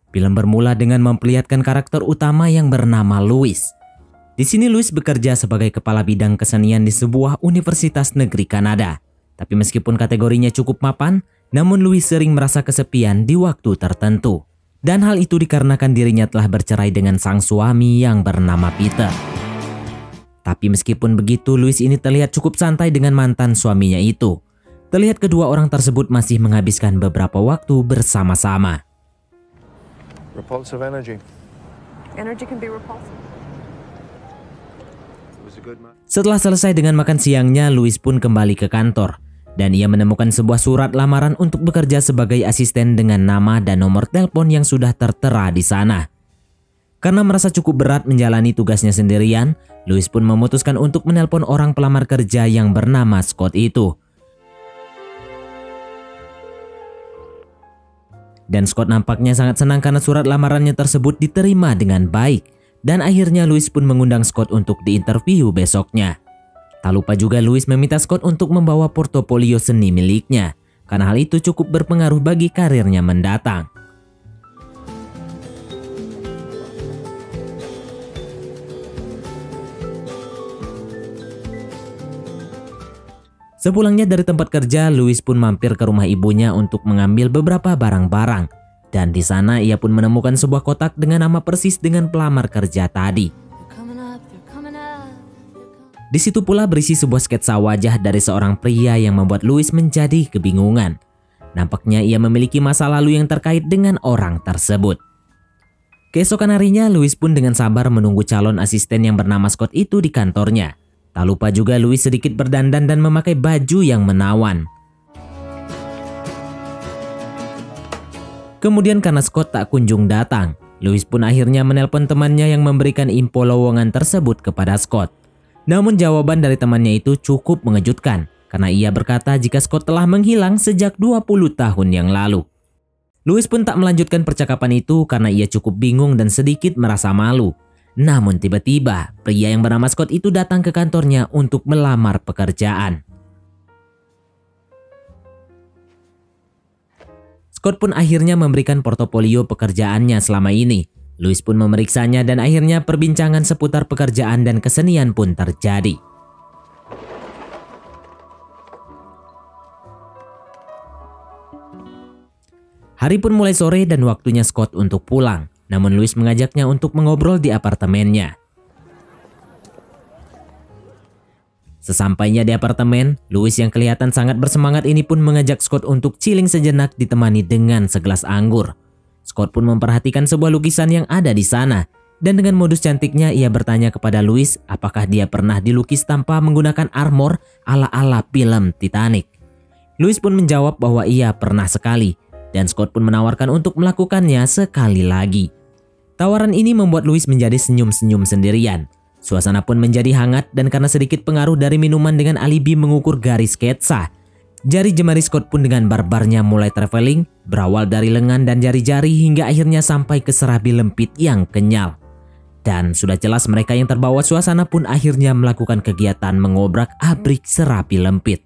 Film bermula dengan memperlihatkan karakter utama yang bernama Louis. Di sini Louis bekerja sebagai kepala bidang kesenian di sebuah universitas negeri Kanada. Tapi meskipun kategorinya cukup mapan, namun Louis sering merasa kesepian di waktu tertentu. Dan hal itu dikarenakan dirinya telah bercerai dengan sang suami yang bernama Peter. Tapi meskipun begitu, Louis ini terlihat cukup santai dengan mantan suaminya itu. Terlihat kedua orang tersebut masih menghabiskan beberapa waktu bersama-sama. Repulsive energy. Energy can be repulsive. Setelah selesai dengan makan siangnya, Louis pun kembali ke kantor. Dan ia menemukan sebuah surat lamaran untuk bekerja sebagai asisten dengan nama dan nomor telepon yang sudah tertera di sana. Karena merasa cukup berat menjalani tugasnya sendirian, Louis pun memutuskan untuk menelpon orang pelamar kerja yang bernama Scott itu. Dan Scott nampaknya sangat senang karena surat lamarannya tersebut diterima dengan baik. Dan akhirnya Louis pun mengundang Scott untuk diinterview besoknya. Tak lupa juga Louis meminta Scott untuk membawa portofolio seni miliknya, karena hal itu cukup berpengaruh bagi karirnya mendatang. Sepulangnya dari tempat kerja, Louis pun mampir ke rumah ibunya untuk mengambil beberapa barang-barang. Dan di sana ia pun menemukan sebuah kotak dengan nama persis dengan pelamar kerja tadi. Di situ pula berisi sebuah sketsa wajah dari seorang pria yang membuat Louis menjadi kebingungan. Nampaknya ia memiliki masa lalu yang terkait dengan orang tersebut. Keesokan harinya, Louis pun dengan sabar menunggu calon asisten yang bernama Scott itu di kantornya. Tak lupa juga Louis sedikit berdandan dan memakai baju yang menawan. Kemudian karena Scott tak kunjung datang, Louis pun akhirnya menelpon temannya yang memberikan info lowongan tersebut kepada Scott. Namun jawaban dari temannya itu cukup mengejutkan karena ia berkata jika Scott telah menghilang sejak 20 tahun yang lalu. Louis pun tak melanjutkan percakapan itu karena ia cukup bingung dan sedikit merasa malu. Namun tiba-tiba pria yang bernama Scott itu datang ke kantornya untuk melamar pekerjaan. Scott pun akhirnya memberikan portofolio pekerjaannya selama ini. Louis pun memeriksanya dan akhirnya perbincangan seputar pekerjaan dan kesenian pun terjadi. Hari pun mulai sore dan waktunya Scott untuk pulang. Namun Louis mengajaknya untuk mengobrol di apartemennya. Sesampainya di apartemen, Louis yang kelihatan sangat bersemangat ini pun mengajak Scott untuk chilling sejenak ditemani dengan segelas anggur. Scott pun memperhatikan sebuah lukisan yang ada di sana. Dan dengan modus cantiknya ia bertanya kepada Louis apakah dia pernah dilukis tanpa menggunakan armor ala-ala film Titanic. Louis pun menjawab bahwa ia pernah sekali. Dan Scott pun menawarkan untuk melakukannya sekali lagi. Tawaran ini membuat Louis menjadi senyum-senyum sendirian. Suasana pun menjadi hangat dan karena sedikit pengaruh dari minuman dengan alibi mengukur garis sketsa. Jari jemari Scott pun dengan barbarnya mulai traveling, berawal dari lengan dan jari-jari hingga akhirnya sampai ke serabi lempit yang kenyal. Dan sudah jelas mereka yang terbawa suasana pun akhirnya melakukan kegiatan ngobrak-abrik serabi lempit.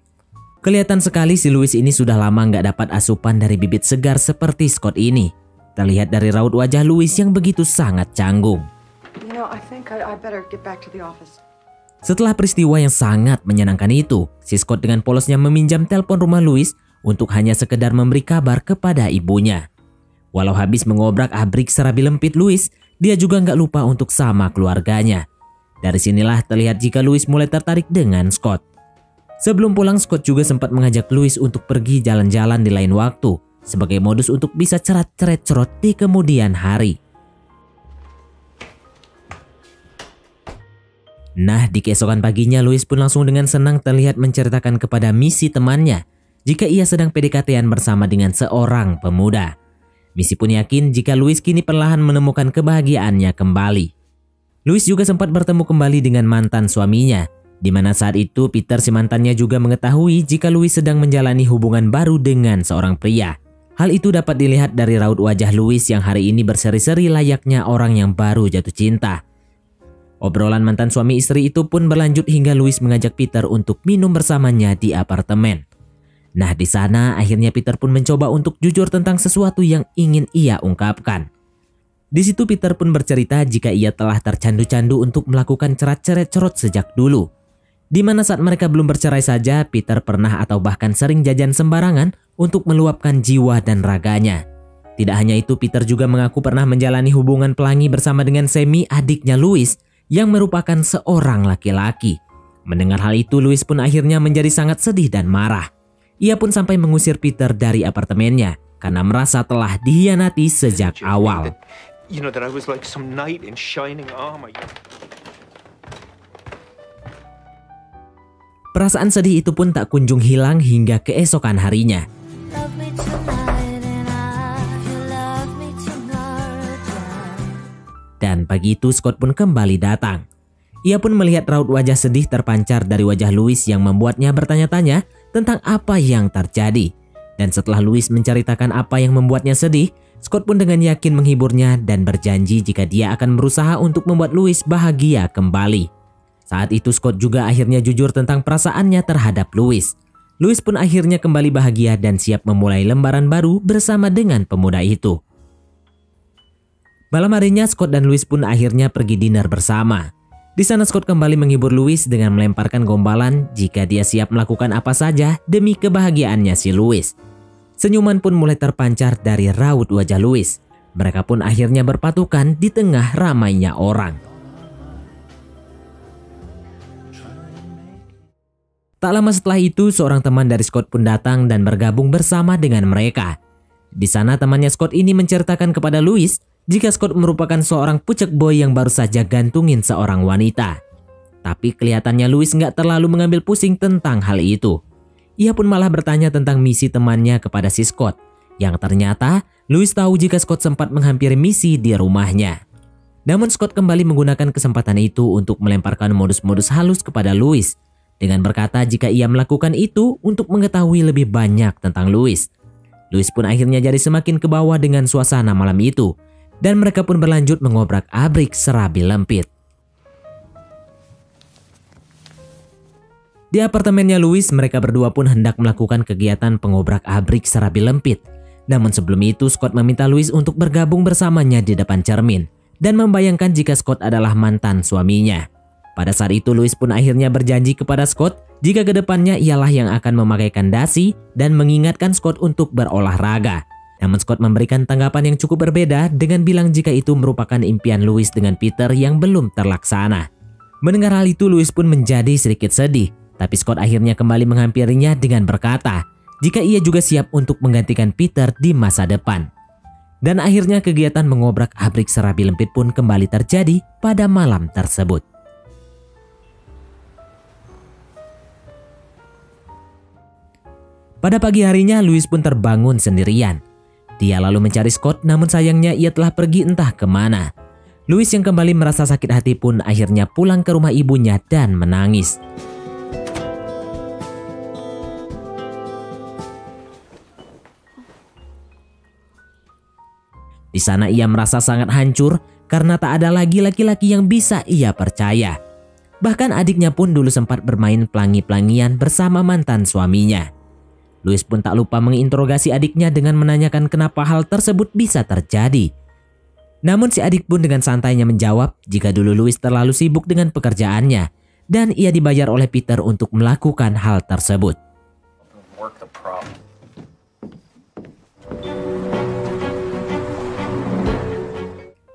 Kelihatan sekali si Louis ini sudah lama nggak dapat asupan dari bibit segar seperti Scott ini. Terlihat dari raut wajah Louis yang begitu sangat canggung. Setelah peristiwa yang sangat menyenangkan itu, si Scott dengan polosnya meminjam telepon rumah Louis untuk hanya sekedar memberi kabar kepada ibunya. Walau habis mengobrak-abrik serabi lempit Louis, dia juga nggak lupa untuk sama keluarganya. Dari sinilah terlihat jika Louis mulai tertarik dengan Scott. Sebelum pulang, Scott juga sempat mengajak Louis untuk pergi jalan-jalan di lain waktu, sebagai modus untuk bisa cerat-cerot di kemudian hari. Nah, di keesokan paginya Louis pun langsung dengan senang terlihat menceritakan kepada Missy temannya jika ia sedang PDKT-an bersama dengan seorang pemuda. Missy pun yakin jika Louis kini perlahan menemukan kebahagiaannya kembali. Louis juga sempat bertemu kembali dengan mantan suaminya, di mana saat itu Peter si mantannya juga mengetahui jika Louis sedang menjalani hubungan baru dengan seorang pria. Hal itu dapat dilihat dari raut wajah Louis yang hari ini berseri-seri layaknya orang yang baru jatuh cinta. Obrolan mantan suami istri itu pun berlanjut hingga Louis mengajak Peter untuk minum bersamanya di apartemen. Nah, di sana akhirnya Peter pun mencoba untuk jujur tentang sesuatu yang ingin ia ungkapkan. Di situ Peter pun bercerita jika ia telah tercandu-candu untuk melakukan cerat-ceret-cerot sejak dulu. Di mana saat mereka belum bercerai saja, Peter pernah atau bahkan sering jajan sembarangan untuk meluapkan jiwa dan raganya. Tidak hanya itu, Peter juga mengaku pernah menjalani hubungan pelangi bersama dengan Sammy, adiknya Louis, yang merupakan seorang laki-laki. Mendengar hal itu, Louis pun akhirnya menjadi sangat sedih dan marah. Ia pun sampai mengusir Peter dari apartemennya karena merasa telah dikhianati sejak awal. That I was like some knight in shining armor. Perasaan sedih itu pun tak kunjung hilang hingga keesokan harinya. Dan pagi itu Scott pun kembali datang. Ia pun melihat raut wajah sedih terpancar dari wajah Louis yang membuatnya bertanya-tanya tentang apa yang terjadi. Dan setelah Louis menceritakan apa yang membuatnya sedih, Scott pun dengan yakin menghiburnya dan berjanji jika dia akan berusaha untuk membuat Louis bahagia kembali. Saat itu Scott juga akhirnya jujur tentang perasaannya terhadap Louis. Louis pun akhirnya kembali bahagia dan siap memulai lembaran baru bersama dengan pemuda itu. Malam harinya Scott dan Louis pun akhirnya pergi dinner bersama. Di sana Scott kembali menghibur Louis dengan melemparkan gombalan jika dia siap melakukan apa saja demi kebahagiaannya si Louis. Senyuman pun mulai terpancar dari raut wajah Louis. Mereka pun akhirnya berpatukan di tengah ramainya orang. Tak lama setelah itu, seorang teman dari Scott pun datang dan bergabung bersama dengan mereka. Di sana temannya Scott ini menceritakan kepada Louis jika Scott merupakan seorang pucek boy yang baru saja gantungin seorang wanita. Tapi kelihatannya Louis nggak terlalu mengambil pusing tentang hal itu. Ia pun malah bertanya tentang misi temannya kepada si Scott, yang ternyata Louis tahu jika Scott sempat menghampiri misi di rumahnya. Namun Scott kembali menggunakan kesempatan itu untuk melemparkan modus-modus halus kepada Louis, dengan berkata jika ia melakukan itu untuk mengetahui lebih banyak tentang Louis. Louis pun akhirnya jadi semakin ke bawah dengan suasana malam itu, dan mereka pun berlanjut mengobrak-abrik serabi lempit. Di apartemennya Louis, mereka berdua pun hendak melakukan kegiatan pengobrak-abrik serabi lempit. Namun sebelum itu, Scott meminta Louis untuk bergabung bersamanya di depan cermin dan membayangkan jika Scott adalah mantan suaminya. Pada saat itu, Louis pun akhirnya berjanji kepada Scott jika kedepannya ialah yang akan memakaikan dasi dan mengingatkan Scott untuk berolahraga. Namun Scott memberikan tanggapan yang cukup berbeda dengan bilang jika itu merupakan impian Louis dengan Peter yang belum terlaksana. Mendengar hal itu, Louis pun menjadi sedikit sedih. Tapi Scott akhirnya kembali menghampirinya dengan berkata jika ia juga siap untuk menggantikan Peter di masa depan. Dan akhirnya kegiatan mengobrak-abrik serabi lempit pun kembali terjadi pada malam tersebut. Pada pagi harinya, Louis pun terbangun sendirian. Dia lalu mencari Scott, namun sayangnya ia telah pergi entah kemana. Louis yang kembali merasa sakit hati pun akhirnya pulang ke rumah ibunya dan menangis. Di sana ia merasa sangat hancur karena tak ada lagi laki-laki yang bisa ia percaya. Bahkan adiknya pun dulu sempat bermain pelangi-pelangian bersama mantan suaminya. Louis pun tak lupa menginterogasi adiknya dengan menanyakan kenapa hal tersebut bisa terjadi. Namun si adik pun dengan santainya menjawab jika dulu Louis terlalu sibuk dengan pekerjaannya dan ia dibayar oleh Peter untuk melakukan hal tersebut.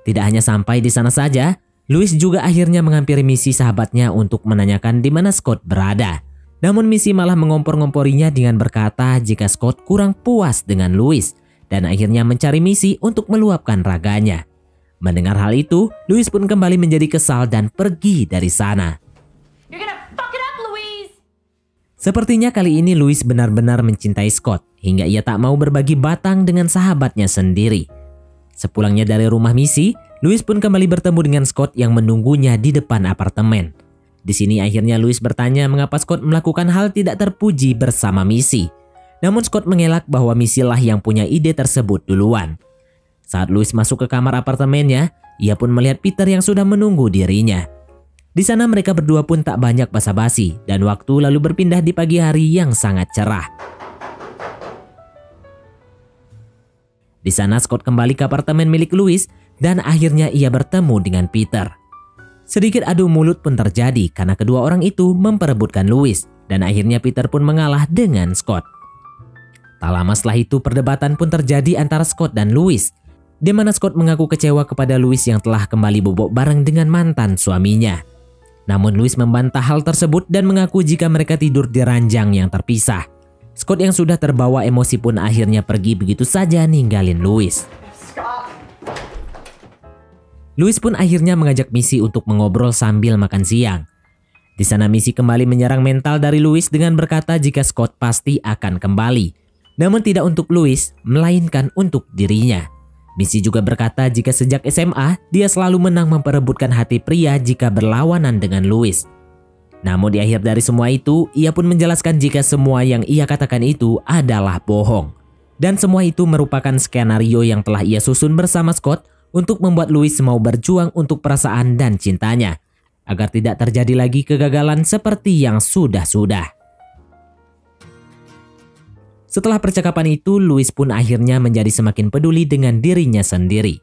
Tidak hanya sampai di sana saja, Louis juga akhirnya menghampiri Missy sahabatnya untuk menanyakan di mana Scott berada. Namun Missy malah mengompor-ngomporinya dengan berkata jika Scott kurang puas dengan Louis dan akhirnya mencari Missy untuk meluapkan raganya. Mendengar hal itu, Louis pun kembali menjadi kesal dan pergi dari sana. You're gonna fuck it up, Louise! Sepertinya kali ini Louis benar-benar mencintai Scott hingga ia tak mau berbagi batang dengan sahabatnya sendiri. Sepulangnya dari rumah Missy, Louis pun kembali bertemu dengan Scott yang menunggunya di depan apartemen. Di sini akhirnya Louis bertanya mengapa Scott melakukan hal tidak terpuji bersama Missy. Namun Scott mengelak bahwa Missy lah yang punya ide tersebut duluan. Saat Louis masuk ke kamar apartemennya, ia pun melihat Peter yang sudah menunggu dirinya. Di sana mereka berdua pun tak banyak basa-basi dan waktu lalu berpindah di pagi hari yang sangat cerah. Di Di sana Scott kembali ke apartemen milik Louis dan akhirnya ia bertemu dengan Peter. Sedikit adu mulut pun terjadi karena kedua orang itu memperebutkan Louis dan akhirnya Peter pun mengalah dengan Scott. Tak lama setelah itu perdebatan pun terjadi antara Scott dan Louis, di mana Scott mengaku kecewa kepada Louis yang telah kembali bobok bareng dengan mantan suaminya. Namun Louis membantah hal tersebut dan mengaku jika mereka tidur di ranjang yang terpisah. Scott yang sudah terbawa emosi pun akhirnya pergi begitu saja ninggalin Louis. Louis pun akhirnya mengajak Missy untuk mengobrol sambil makan siang. Di sana Missy kembali menyerang mental dari Louis dengan berkata jika Scott pasti akan kembali. Namun tidak untuk Louis, melainkan untuk dirinya. Missy juga berkata jika sejak SMA, dia selalu menang memperebutkan hati pria jika berlawanan dengan Louis. Namun di akhir dari semua itu, ia pun menjelaskan jika semua yang ia katakan itu adalah bohong. Dan semua itu merupakan skenario yang telah ia susun bersama Scott untuk membuat Louis mau berjuang untuk perasaan dan cintanya, agar tidak terjadi lagi kegagalan seperti yang sudah-sudah. Setelah percakapan itu, Louis pun akhirnya menjadi semakin peduli dengan dirinya sendiri,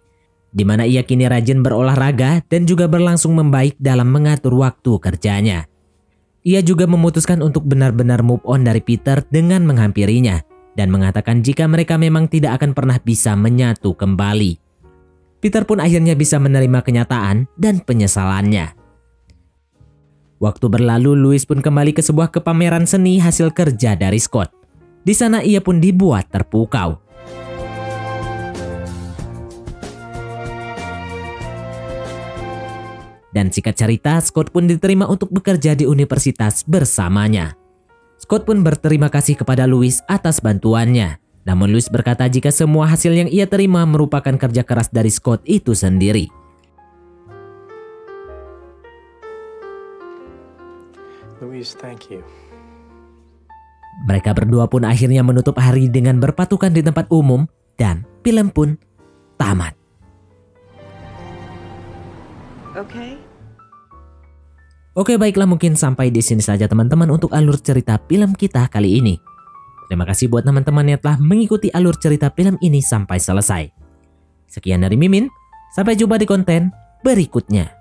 di mana ia kini rajin berolahraga dan juga berlangsung membaik dalam mengatur waktu kerjanya. Ia juga memutuskan untuk benar-benar move on dari Peter dengan menghampirinya dan mengatakan jika mereka memang tidak akan pernah bisa menyatu kembali. Peter pun akhirnya bisa menerima kenyataan dan penyesalannya. Waktu berlalu, Louis pun kembali ke sebuah pameran seni hasil kerja dari Scott. Di sana ia pun dibuat terpukau. Dan singkat cerita, Scott pun diterima untuk bekerja di universitas bersamanya. Scott pun berterima kasih kepada Louis atas bantuannya. Namun Louis berkata jika semua hasil yang ia terima merupakan kerja keras dari Scott itu sendiri. Louise, thank you. Mereka berdua pun akhirnya menutup hari dengan berpatukan di tempat umum dan film pun tamat. Oke, baiklah, mungkin sampai di sini saja teman-teman untuk alur cerita film kita kali ini. Terima kasih buat teman-teman yang telah mengikuti alur cerita film ini sampai selesai. Sekian dari Mimin, sampai jumpa di konten berikutnya.